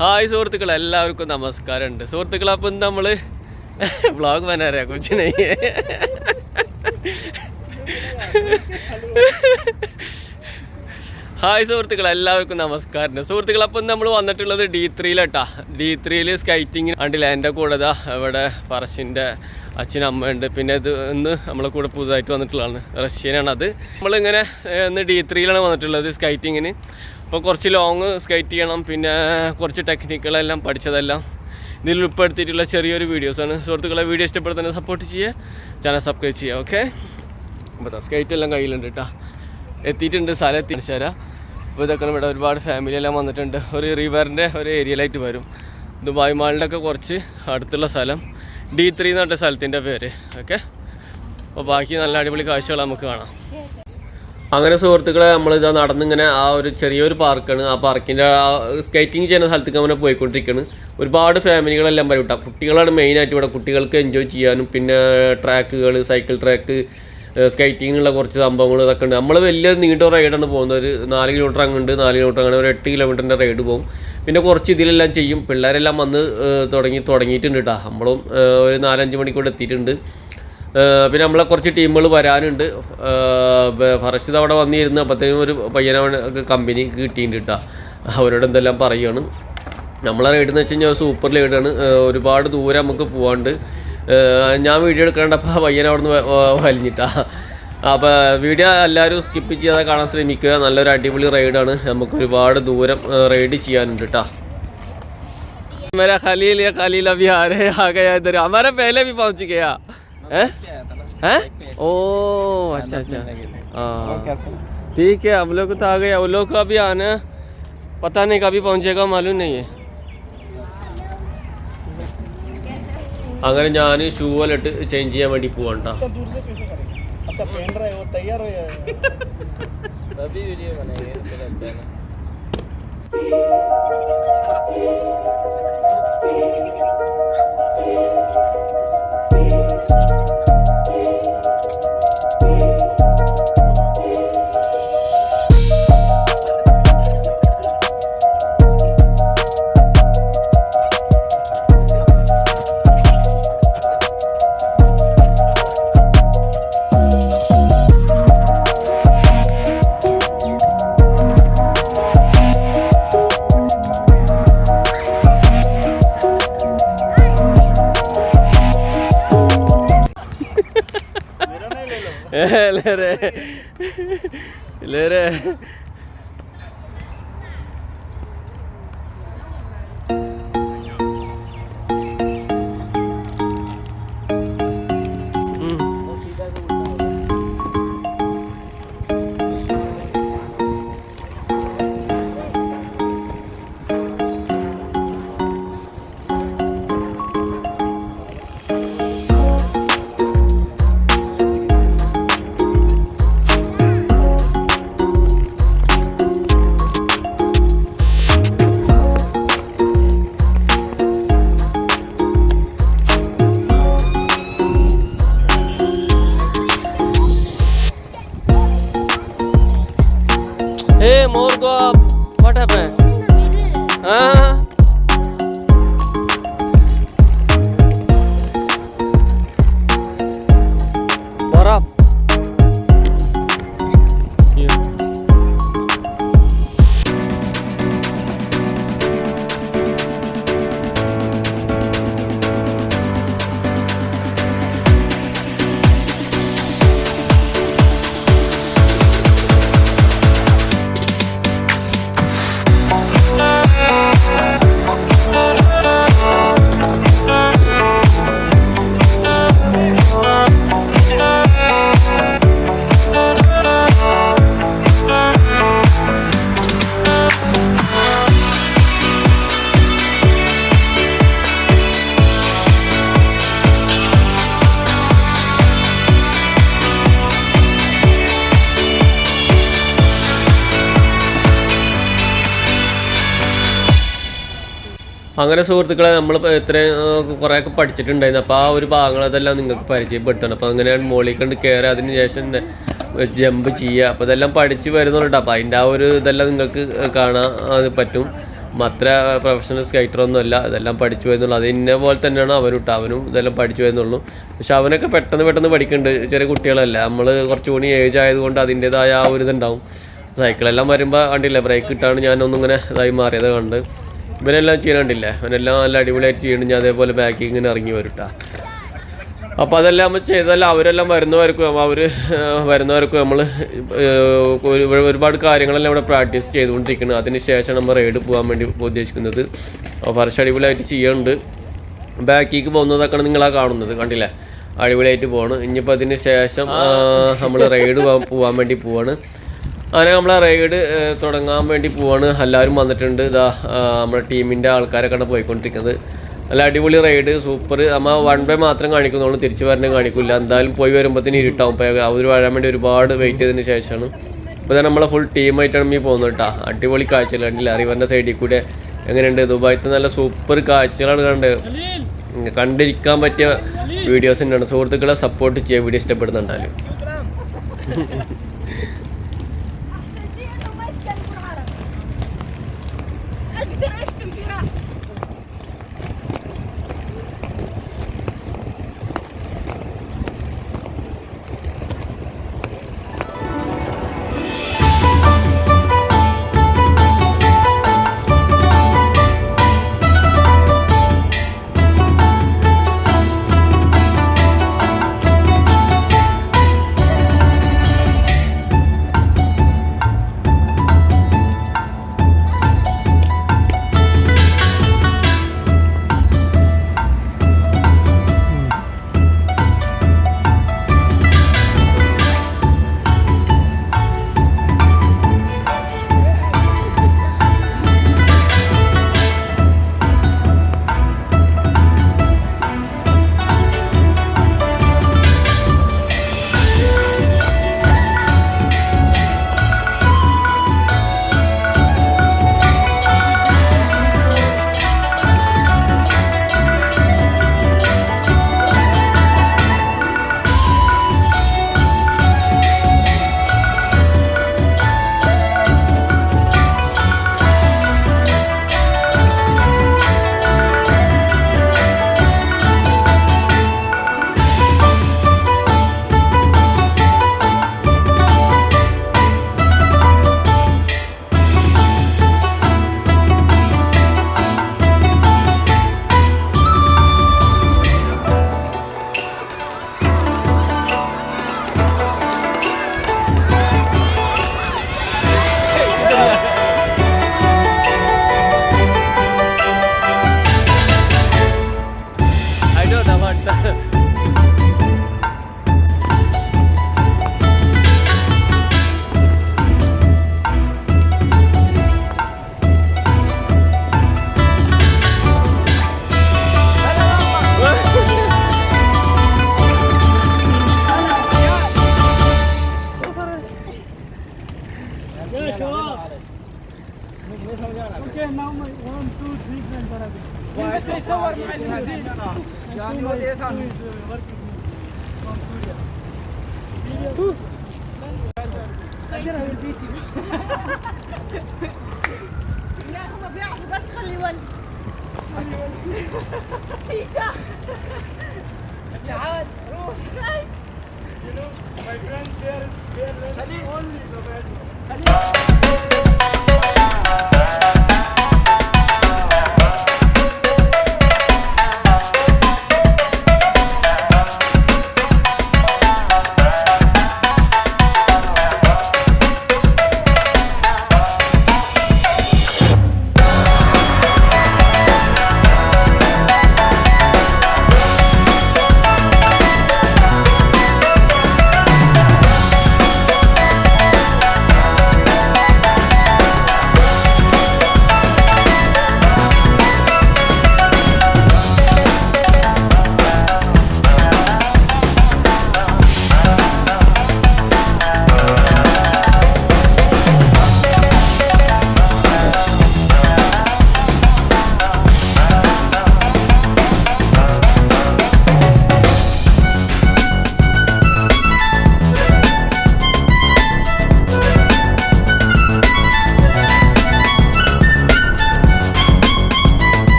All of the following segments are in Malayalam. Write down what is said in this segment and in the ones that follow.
ഹായ് സുഹൃത്തുക്കളെ, എല്ലാവർക്കും നമസ്കാരമുണ്ട്. സുഹൃത്തുക്കളെ, അപ്പം നമ്മൾ വ്ളോഗ് ബനാ കുछ नहीं है. ഹായ് സുഹൃത്തുക്കളെ, എല്ലാവർക്കും നമസ്കാരം. സുഹൃത്തുക്കളെ, അപ്പം നമ്മൾ വന്നിട്ടുള്ളത് D3-ലാട്ടാ. D3-ൽ സ്കൈറ്റിങ്ങിന് കണ്ടില്ല. എൻ്റെ കൂടെ ഇവിടെ ഫറഷിൻ്റെ അച്ഛനും അമ്മയുണ്ട്. പിന്നെ ഇത് ഇന്ന് നമ്മളെ കൂടെ പുതുതായിട്ട് വന്നിട്ടുള്ളതാണ്, റഷ്യനാണത്. നമ്മളിങ്ങനെ ഇന്ന് D3-ലാണ് വന്നിട്ടുള്ളത് സ്കൈറ്റിങ്ങിന്. അപ്പോൾ കുറച്ച് ലോങ് സ്കൈറ്റ് ചെയ്യണം, പിന്നെ കുറച്ച് ടെക്നിക്കുകളെല്ലാം പഠിച്ചതെല്ലാം ഇതിൽ ഉൾപ്പെടുത്തിയിട്ടുള്ള ചെറിയൊരു വീഡിയോസാണ്. സുഹൃത്തുക്കളെ, വീഡിയോ ഇഷ്ടപ്പെടുന്നതിനെ സപ്പോർട്ട് ചെയ്യുക, ചാനൽ സബ്സ്ക്രൈബ് ചെയ്യുക. ഓക്കെ, അപ്പോൾ സ്കൈറ്റ് എല്ലാം കയ്യിലുണ്ട് കേട്ടോ. എത്തിയിട്ടുണ്ട്, സ്ഥലം എത്തിച്ചേരാ. അപ്പോൾ ഇതൊക്കെ ഇവിടെ ഒരുപാട് ഫാമിലി എല്ലാം വന്നിട്ടുണ്ട്. ഒരു റിവറിൻ്റെ ഒരു ഏരിയയിലായിട്ട് വരും. ദുബായ് മാളിൻ്റെ ഒക്കെ കുറച്ച് അടുത്തുള്ള സ്ഥലം. D3 എന്ന് പറഞ്ഞ സ്ഥലത്തിൻ്റെ പേര്. ഓക്കെ, അപ്പോൾ ബാക്കി നല്ല അടിപൊളി കാഴ്ചകൾ നമുക്ക് കാണാം. അങ്ങനെ സുഹൃത്തുക്കളെ, നമ്മളിതാ നടന്നിങ്ങനെ ആ ഒരു ചെറിയൊരു പാർക്കാണ്. ആ പാർക്കിൻ്റെ സ്കേറ്റിംഗ് ചെയ്യുന്ന സ്ഥലത്തേക്ക് അങ്ങനെ പോയിക്കൊണ്ടിരിക്കുകയാണ്. ഒരുപാട് ഫാമിലികളെല്ലാം വരും കേട്ടോ. കുട്ടികളാണ് മെയിനായിട്ട് ഇവിടെ. കുട്ടികൾക്ക് എൻജോയ് ചെയ്യാനും പിന്നെ ട്രാക്കുകൾ, സൈക്കിൾ ട്രാക്ക്, സ്കേറ്റിങ്ങിനുള്ള കുറച്ച് സംഭവങ്ങൾ ഇതൊക്കെ ഉണ്ട്. നമ്മൾ വലിയ നീണ്ട റൈഡാണ് പോകുന്നത്. ഒരു 4 കിലോമീറ്റർ അങ്ങുണ്ട്, 4 കിലോമീറ്റർ അങ്ങനെ ഒരു 8 കിലോമീറ്ററിൻ്റെ റൈഡ് പോകും. പിന്നെ കുറച്ച് ഇതിലെല്ലാം ചെയ്യും. പിള്ളേരെല്ലാം വന്ന് തുടങ്ങിയിട്ടുണ്ട് കേട്ടോ. നമ്മളും ഒരു 4-5 മണിക്കൂടെ എത്തിയിട്ടുണ്ട്. പിന്നെ നമ്മളെ കുറച്ച് ടീമുകൾ വരാനുണ്ട്. ഫറഷിത് അവിടെ വന്നിരുന്നു. അപ്പോഴത്തേനും ഒരു പയ്യനാണ് കമ്പനി കിട്ടിയിട്ടുണ്ട് കേട്ടോ. അവരോട് എന്തെല്ലാം പറയുകയാണ്. നമ്മളെ റൈഡെന്ന് വെച്ച് കഴിഞ്ഞാൽ സൂപ്പർ റൈഡാണ്. ഒരുപാട് ദൂരം നമുക്ക് പോകാണ്ട്. ഞാൻ വീഡിയോ എടുക്കാണ്ടപ്പോൾ പയ്യൻ അവിടെ നിന്ന് വലിഞ്ഞിട്ടാ. അപ്പോൾ വീഡിയോ എല്ലാവരും സ്കിപ്പ് ചെയ്യാതെ കാണാൻ ശ്രമിക്കുക. നല്ലൊരു അടിപൊളി റൈഡാണ്. നമുക്ക് ഒരുപാട് ദൂരം റൈഡ് ചെയ്യാനുണ്ട് കേട്ടോ. मेरा खलील या खलील अभी आ गया इधर. हमारा पहले भी पहुंच गया है. ओ अच्छा अच्छा, हाँ ठीक है. हम लोग तो आ गया. वो लोग का भी आना पता नहीं कभी पहुंचेगा, मालूम नहीं है. അങ്ങനെ ഞാൻ ഷൂ എല്ലാം ഇട്ട് ചേഞ്ച് ചെയ്യാൻ വേണ്ടി പോവാണ്ടാ. ले रे Hey, more go up. What happened? Huh? What up? Yeah. അങ്ങനെ സുഹൃത്തുക്കളെ നമ്മൾ ഇത്രയും കുറേയൊക്കെ പഠിച്ചിട്ടുണ്ടായിരുന്നു. അപ്പോൾ ആ ഒരു ഭാഗങ്ങളതെല്ലാം നിങ്ങൾക്ക് പരിചയപ്പെടുത്തണം. അപ്പോൾ അങ്ങനെയാണ് മുകളിൽ കണ്ട് കയറി അതിന് ശേഷം ജമ്പ് ചെയ്യുക. അപ്പോൾ ഇതെല്ലാം പഠിച്ച് വരുന്നുണ്ട്. അപ്പോൾ അതിൻ്റെ ആ ഒരു ഇതെല്ലാം നിങ്ങൾക്ക് കാണാൻ പറ്റും. അത്ര പ്രൊഫഷണൽ സ്കൈറ്ററൊന്നും അല്ല, ഇതെല്ലാം പഠിച്ചു വരുന്നുള്ളൂ. അത് ഇന്ന പോലെ തന്നെയാണ് അവനും ഇതെല്ലാം പഠിച്ചു വരുന്നുള്ളൂ. പക്ഷെ അവനൊക്കെ പെട്ടെന്ന് പഠിക്കുന്നുണ്ട്. ചെറിയ കുട്ടികളല്ല, നമ്മൾ കുറച്ചുകൂടി ഏജ് ആയതുകൊണ്ട് അതിൻ്റേതായ ആ ഒരു ഇതുണ്ടാവും. സൈക്കിളെല്ലാം വരുമ്പോൾ കണ്ടില്ല, ബ്രേക്ക് ഇട്ടാണ് ഞാനൊന്നും ഇങ്ങനെ ഇതായി മാറിയത് കണ്ട്. ഇവനെല്ലാം ചെയ്യണ്ടില്ലേ, അവനെല്ലാം നല്ല അടിപൊളിയായിട്ട് ചെയ്യുന്നുണ്ട്. ഞാൻ അതേപോലെ ബാക്കിൽ ഇങ്ങനെ ഇറങ്ങി വരട്ടാ. അപ്പോൾ അതെല്ലാം നമ്മൾ ചെയ്തല്ല. അവരെല്ലാം വരുന്നവർക്കും നമ്മൾ ഒരുപാട് കാര്യങ്ങളെല്ലാം ഇവിടെ പ്രാക്ടീസ് ചെയ്തുകൊണ്ടിരിക്കുന്നത്. അതിന് ശേഷം നമ്മൾ റൈഡ് പോകാൻ വേണ്ടി ഉദ്ദേശിക്കുന്നത്. ഫർഷ് അടിപൊളിയായിട്ട് ചെയ്യുന്നുണ്ട്. ബാക്കിലേക്ക് പോകുന്നതൊക്കെയാണ് നിങ്ങളാ കാണുന്നത്, കണ്ടില്ലേ, അടിപൊളിയായിട്ട് പോവാണ്. ഇനിയിപ്പോൾ അതിന് ശേഷം നമ്മൾ റൈഡ് പോകാൻ വേണ്ടി പോവാണ്. അങ്ങനെ നമ്മളെ റൈഡ് തുടങ്ങാൻ വേണ്ടി പോവാണ്. എല്ലാവരും വന്നിട്ടുണ്ട്. ഇതാ നമ്മുടെ ടീമിൻ്റെ ആൾക്കാരൊക്കെയാണ് പോയിക്കൊണ്ടിരിക്കുന്നത്. നല്ല അടിപൊളി റൈഡ്, സൂപ്പർ. നമ്മൾ 1 വേ മാത്രം കാണിക്കുന്നുള്ളൂ, തിരിച്ചു വരണം കാണിക്കില്ല. എന്തായാലും പോയി വരുമ്പോഴത്തേന് ഇരുട്ടാവും. അപ്പോൾ അവർ വരാൻ വേണ്ടി ഒരുപാട് വെയിറ്റ് ചെയ്തതിന് ശേഷമാണ്. ഇപ്പോൾ തന്നെ നമ്മളെ ഫുൾ ടീമായിട്ടാണ് പോകുന്നത് കേട്ടോ. അടിപൊളി കാഴ്ചകൾ കണ്ടില്ല, റിവറിൻ്റെ സൈഡിൽ കൂടെ എങ്ങനെയുണ്ട്. ദുബായിത്തെ നല്ല സൂപ്പർ കാഴ്ചകളാണ് കണ്ടിരിക്കാൻ പറ്റിയ വീഡിയോസ് തന്നെയാണ്. സുഹൃത്തുക്കളെ സപ്പോർട്ട് ചെയ്യുക, വീഡിയോ ഇഷ്ടപ്പെടുന്നുണ്ടാലും.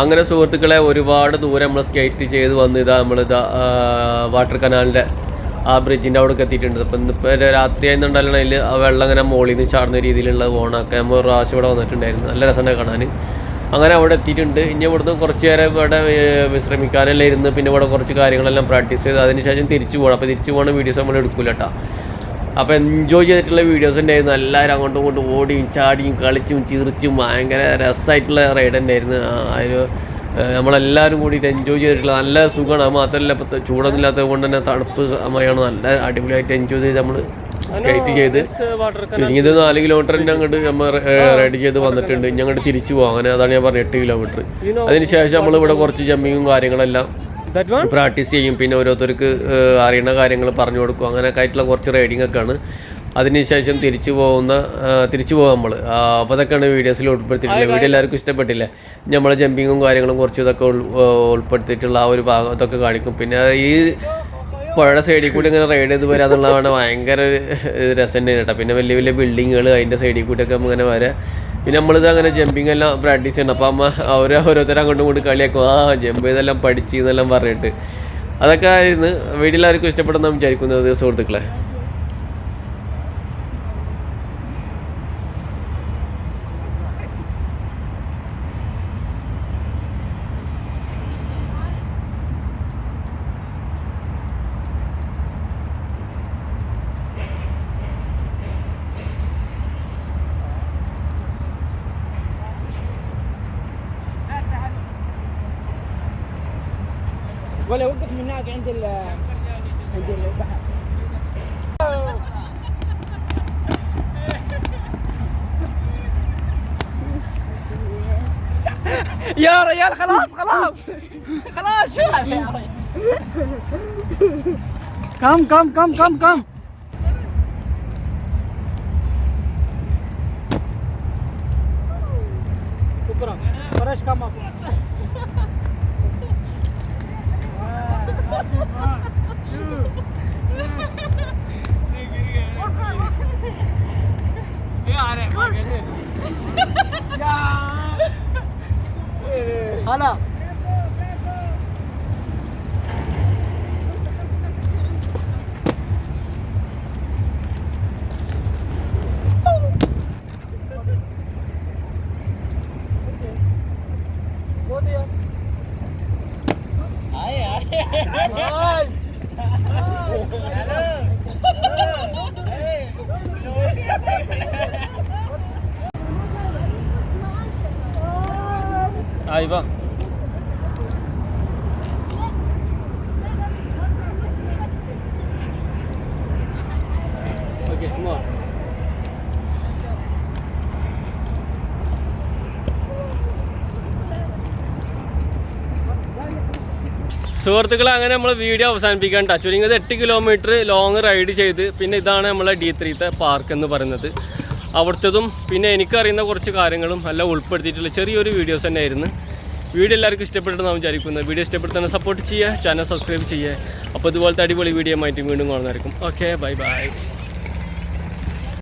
അങ്ങനെ സുഹൃത്തുക്കളെ ഒരുപാട് ദൂരം നമ്മൾ സ്കേറ്റ് ചെയ്ത് വന്ന് നമ്മളിതാ വാട്ടർ കനാലിൻ്റെ ആ ബ്രിഡ്ജിൻ്റെ അവിടേക്ക് എത്തിയിട്ടുണ്ട്. അപ്പം ഇന്നിപ്പോൾ രാത്രി ആയിരുന്നുണ്ടല്ലോ അതിൽ ആ വെള്ളം ഇങ്ങനെ മോളിൽ നിന്ന് ചാടുന്ന രീതിയിലുള്ള ഓണൊക്കെ നമ്മൾ ഒരു പ്രാവശ്യം ഇവിടെ വന്നിട്ടുണ്ടായിരുന്നു. നല്ല രസമാണ് കാണാൻ. അങ്ങനെ അവിടെ എത്തിയിട്ടുണ്ട്. ഇനി ഇവിടുന്ന് കുറച്ച് നേരം ഇവിടെ വിശ്രമിക്കാനെല്ലാം ഇരുന്ന് പിന്നെ ഇവിടെ കുറച്ച് കാര്യങ്ങളെല്ലാം പ്രാക്ടീസ് ചെയ്ത് അതിന് ശേഷം തിരിച്ചു പോകണം. അപ്പോൾ തിരിച്ചു പോകുന്ന വീഡിയോസ് നമ്മൾ എടുക്കില്ല കേട്ടോ. അപ്പോൾ എൻജോയ് ചെയ്തിട്ടുള്ള വീഡിയോസ് ഉണ്ടായിരുന്നു. എല്ലാവരും അങ്ങോട്ടും ഇങ്ങോട്ടും ഓടിയും ചാടിയും കളിച്ചും ചിറിച്ചും ഭയങ്കര രസമായിട്ടുള്ള റൈഡ് തന്നെയായിരുന്നു. അതിന് നമ്മളെല്ലാവരും കൂടിയിട്ട് എൻജോയ് ചെയ്തിട്ടുള്ള നല്ല സുഖമാണ്. അത് മാത്രമല്ല ഇപ്പോൾ ചൂടൊന്നും ഇല്ലാത്തത് കൊണ്ട് തന്നെ തണുപ്പ് സമയമാണ്. നല്ല അടിപൊളിയായിട്ട് എൻജോയ് ചെയ്ത് നമ്മൾ സ്കേറ്റ് ചെയ്ത് ചുരുങ്ങിയത് 4 കിലോമീറ്റർ അങ്ങോട്ട് നമ്മൾ റൈഡ് ചെയ്ത് വന്നിട്ടുണ്ട്. ഇനി അങ്ങോട്ട് തിരിച്ചു പോകാം. അങ്ങനെ അതാണ് ഞാൻ പറഞ്ഞത് 8 കിലോമീറ്റർ. അതിനുശേഷം നമ്മളിവിടെ കുറച്ച് ജമ്പിങ്ങും കാര്യങ്ങളെല്ലാം പ്രാക്ടീസ് ചെയ്യും. പിന്നെ ഓരോരുത്തർക്ക് അറിയുന്ന കാര്യങ്ങൾ പറഞ്ഞു കൊടുക്കും. അങ്ങനെയൊക്കെ ആയിട്ടുള്ള കുറച്ച് റൈഡിങ് ഒക്കെയാണ്. അതിനുശേഷം തിരിച്ചു പോകാം നമ്മൾ. അപ്പോൾ അതൊക്കെയാണ് വീഡിയോസിൽ ഉൾപ്പെടുത്തിയിട്ടുള്ളത്. വീഡിയോ എല്ലാവർക്കും ഇഷ്ടപ്പെട്ടില്ലേ? നമ്മൾ ജമ്പിങ്ങും കാര്യങ്ങളും കുറച്ച് ഇതൊക്കെ ഉൾപ്പെടുത്തിയിട്ടുള്ള ആ ഒരു ഭാഗം ഇതൊക്കെ കാണിക്കും. പിന്നെ ഈ പുഴയുടെ സൈഡിൽ കൂടി ഇങ്ങനെ റൈഡ് ചെയ്ത് വരിക എന്നുള്ളതാണ് ഭയങ്കര രസം തന്നെയാണ് കേട്ടോ. പിന്നെ വലിയ വലിയ ബിൽഡിങ്ങുകൾ അതിൻ്റെ സൈഡിൽ കൂടിയൊക്കെ ഇങ്ങനെ വരാം. പിന്നെ നമ്മളിത് അങ്ങനെ ജമ്പിങ് എല്ലാം പ്രാക്ടീസ് ചെയ്യണം. അപ്പോൾ ഓരോരുത്തരും അങ്ങോട്ടും ഇങ്ങോട്ട് കളിയാക്കും, ജമ്പ് ചെയ്തെല്ലാം പഠിച്ച് എന്നെല്ലാം പറഞ്ഞിട്ട്. അതൊക്കെ ആയിരുന്നു വീട്ടിലെല്ലാവർക്കും ഇഷ്ടപ്പെടുന്ന വിചാരിക്കുന്നത് സുഹൃത്തുക്കളെ. ولا وقف من هناك عند البحر. يا ريال خلاص شو كم شكرا فرش كم هلا Ahí va. Okay, come on. സുഹൃത്തുക്കളെ അങ്ങനെ നമ്മൾ വീഡിയോ അവസാനിപ്പിക്കാൻ ചുരുങ്ങിയത് 8 കിലോമീറ്റർ ലോങ് റൈഡ് ചെയ്ത് പിന്നെ ഇതാണ് നമ്മളെ D3ത്തെ പാർക്ക് എന്ന് പറയുന്നത്. അവിടുത്തതും പിന്നെ എനിക്കറിയുന്ന കുറച്ച് കാര്യങ്ങളും എല്ലാം ഉൾപ്പെടുത്തിയിട്ടുള്ള ചെറിയൊരു വീഡിയോസ് തന്നെയായിരുന്നു. വീഡിയോ എല്ലാവർക്കും ഇഷ്ടപ്പെട്ടെന്ന് വിചാരിക്കുന്നത്. വീഡിയോ ഇഷ്ടപ്പെടുന്ന സപ്പോർട്ട് ചെയ്യുക, ചാനൽ സബ്സ്ക്രൈബ് ചെയ്യുക. അപ്പോൾ ഇതുപോലത്തെ അടിപൊളി വീഡിയോ ആയിട്ട് വീണ്ടും കാണുന്നതായിരിക്കും. Okay, by.